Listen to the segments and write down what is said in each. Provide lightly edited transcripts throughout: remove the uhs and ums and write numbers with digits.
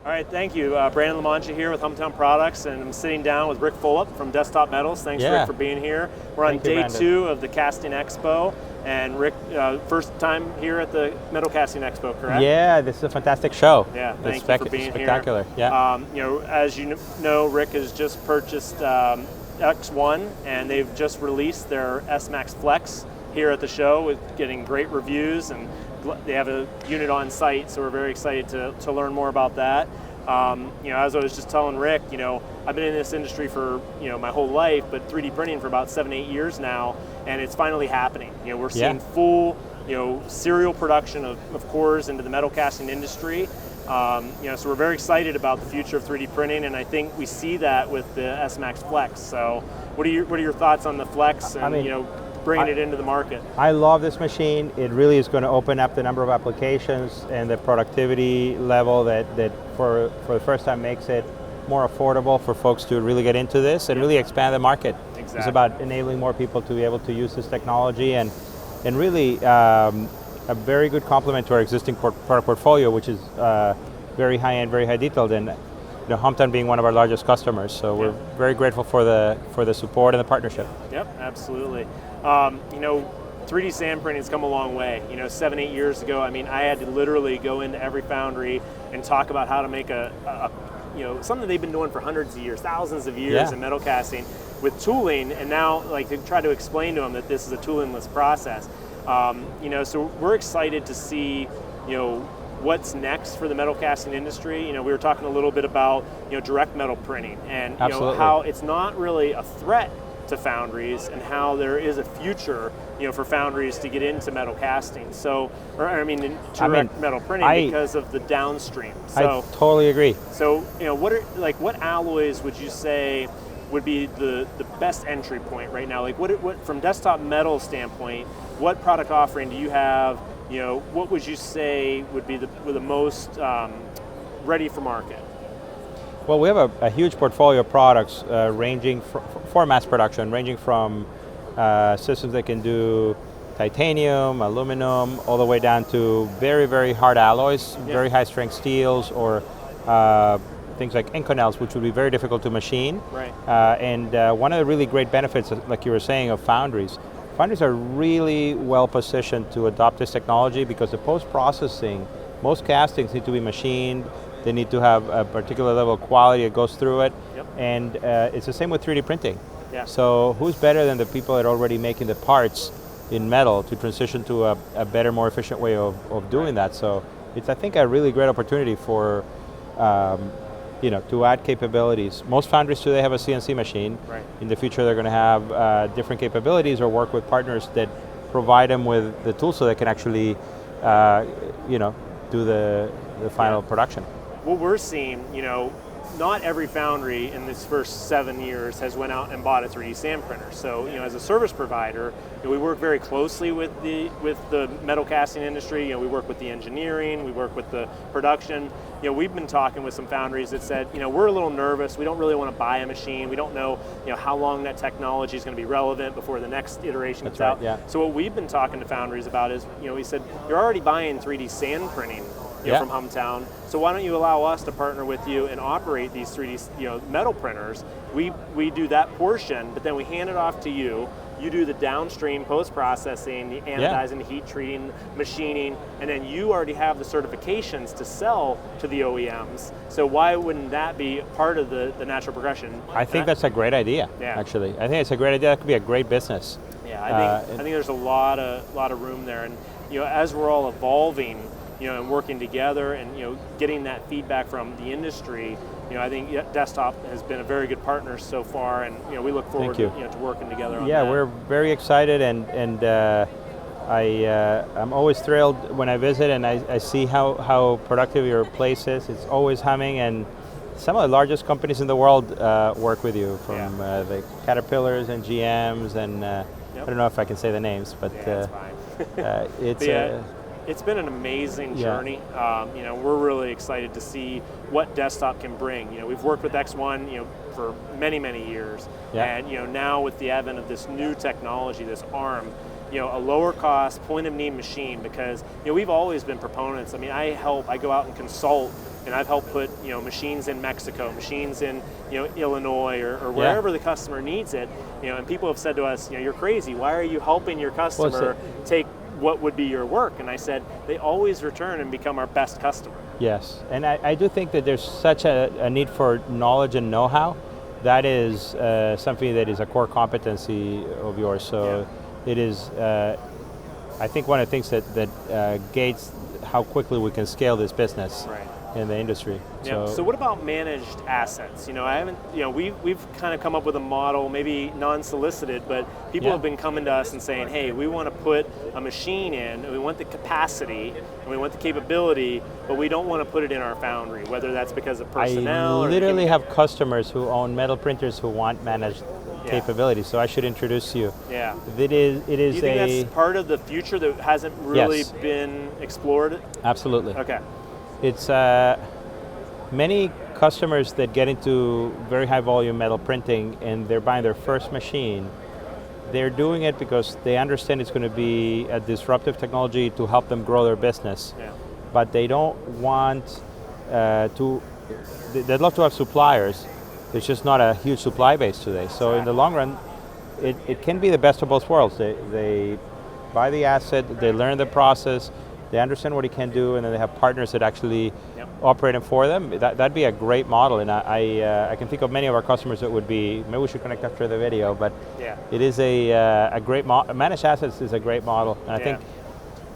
All right, thank you. Brandon Lamoncha here with Hometown Products, and I'm sitting down with Ric Fulop from Desktop Metals. Thanks, Ric, for being here. We're on day 2 of the Casting Expo, and Ric, first time here at the Metal Casting Expo, correct? Yeah, this is a fantastic show. Yeah, thank you for being spectacular. here. Yeah. As you know, Ric has just purchased ExOne, and they've just released their S-Max Flex here at the show, with getting great reviews, and they have a unit on site, so we're very excited to learn more about that. As I was just telling Ric, I've been in this industry for my whole life, but 3D printing for about 7-8 years now, and it's finally happening. We're seeing full serial production of cores into the metal casting industry. So we're very excited about the future of 3D printing, and I think we see that with the S-Max Flex. So what are your thoughts on the Flex and bringing it into the market? I love this machine. It really is going to open up the number of applications and the productivity level that for the first time makes it more affordable for folks to really get into this and really expand the market. Exactly. It's about enabling more people to be able to use this technology, and really a very good complement to our existing product portfolio, which is very high-end, very high detailed, and Hometown being one of our largest customers. So we're very grateful for the support and the partnership. Yep, absolutely. 3D sand printing has come a long way. 7-8 years ago, I had to literally go into every foundry and talk about how to make something they've been doing for hundreds of years, thousands of years in metal casting with tooling, and now to try to explain to them that this is a toolingless process. So we're excited to see, what's next for the metal casting industry. We were talking a little bit about, direct metal printing, and how it's not really a threat to foundries, and how there is a future, for foundries to get into metal casting. So, direct metal printing because of the downstream. So, I totally agree. So, what alloys would you say would be the best entry point right now? What from Desktop Metal standpoint, what product offering do you have? What would you say would be the most ready for market? Well, we have a huge portfolio of products ranging for mass production, ranging from systems that can do titanium, aluminum, all the way down to very, very hard alloys, very high strength steels, or things like Inconels, which would be very difficult to machine. Right. And one of the really great benefits, like you were saying, of foundries are really well positioned to adopt this technology, because the post-processing, most castings need to be machined. They need to have a particular level of quality that goes through it. Yep. And it's the same with 3D printing. Yeah. So who's better than the people that are already making the parts in metal to transition to a better, more efficient way of doing that? So it's, I think, a really great opportunity for to add capabilities. Most foundries today have a CNC machine. Right. In the future, they're going to have different capabilities, or work with partners that provide them with the tools so they can actually, do the final production. What we're seeing, not every foundry in this first 7 years has went out and bought a 3D sand printer. So, as a service provider, we work very closely with the metal casting industry. We work with the engineering, we work with the production. We've been talking with some foundries that said, we're a little nervous. We don't really want to buy a machine. We don't know, how long that technology is going to be relevant before the next iteration comes out. Yeah. So what we've been talking to foundries about is, we said, you're already buying 3D sand printing from Hometown, so why don't you allow us to partner with you and operate these 3D metal printers? We do that portion, but then we hand it off to you. You do the downstream post-processing, the anodizing, the heat treating, machining, and then you already have the certifications to sell to the OEMs. So why wouldn't that be part of the natural progression? I think that's a great idea, actually. I think it's a great idea. That could be a great business. Yeah, I think there's a lot of room there. And as we're all evolving, and working together, and getting that feedback from the industry, I think Desktop has been a very good partner so far, and we look forward to working together on that. Yeah, we're very excited, and I'm always thrilled when I visit and I see how productive your place is. It's always humming, and some of the largest companies in the world work with you, from the Caterpillars and GMs, and I don't know if I can say the names, but that's fine. It's been an amazing journey. We're really excited to see what Desktop can bring. We've worked with ExOne, for many, many years, and now with the advent of this new technology, this ARM, a lower cost, point of need machine, because we've always been proponents. I mean, I go out and consult, and I've helped put machines in Mexico, machines in Illinois, or wherever the customer needs it. And people have said to us, you're crazy. Why are you helping your customer take what would be your work? And I said, they always return and become our best customer. Yes, and I do think that there's such a need for knowledge and know-how. That is something that is a core competency of yours. So it is, I think, one of the things that gates how quickly we can scale this business in the industry. Yeah. So what about managed assets? I haven't, we've kind of come up with a model, maybe non-solicited, but people have been coming to us and saying, hey, we want to put a machine in, and we want the capacity, and we want the capability, but we don't want to put it in our foundry, whether that's because of personnel. I literally have customers who own metal printers who want managed capability, so I should introduce you. Yeah. It is Do you think that's part of the future that hasn't really been explored? Absolutely. Okay. It's many customers that get into very high volume metal printing and they're buying their first machine. They're doing it because they understand it's going to be a disruptive technology to help them grow their business. Yeah. But they don't want they'd love to have suppliers. There's just not a huge supply base today. So in the long run, it can be the best of both worlds. They buy the asset, they learn the process, they understand what it can do, and then they have partners that actually operate it for them. That'd be a great model, and I can think of many of our customers that would be, maybe we should connect after the video, but it is a great model. Managed assets is a great model, and I think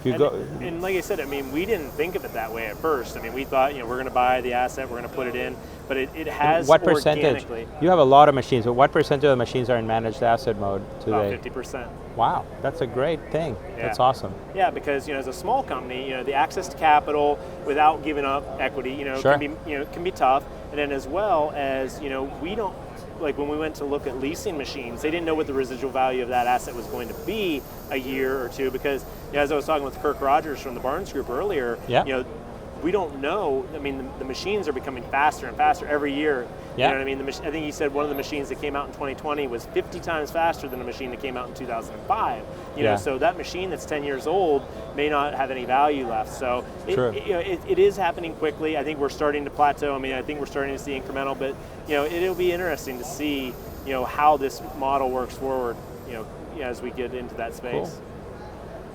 if you go... And like I said, I mean, we didn't think of it that way at first. I mean, we thought, we're going to buy the asset, we're going to put it in, but it has what percentage? You have a lot of machines, but what percentage of the machines are in managed asset mode today? About 50%. Wow, that's a great thing. That's awesome. Yeah, because as a small company, the access to capital without giving up equity, can be tough. And then as well as we don't, like when we went to look at leasing machines, they didn't know what the residual value of that asset was going to be a year or two, because as I was talking with Kirk Rogers from the Barnes Group earlier, we don't know. I mean, the machines are becoming faster and faster every year. You know what I mean? I think he said one of the machines that came out in 2020 was 50 times faster than a machine that came out in 2005. So that machine that's 10 years old may not have any value left. So it is happening quickly. I think we're starting to plateau. I mean, I think we're starting to see incremental, but it'll be interesting to see how this model works forward. As we get into that space. Cool.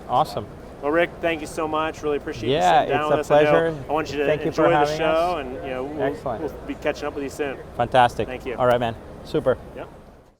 Awesome. Well, Rick, thank you so much. Really appreciate you sitting down with us. Yeah, it's a pleasure. I want you to enjoy the show, and we'll be catching up with you soon. Fantastic. Thank you. All right, man. Super. Yep.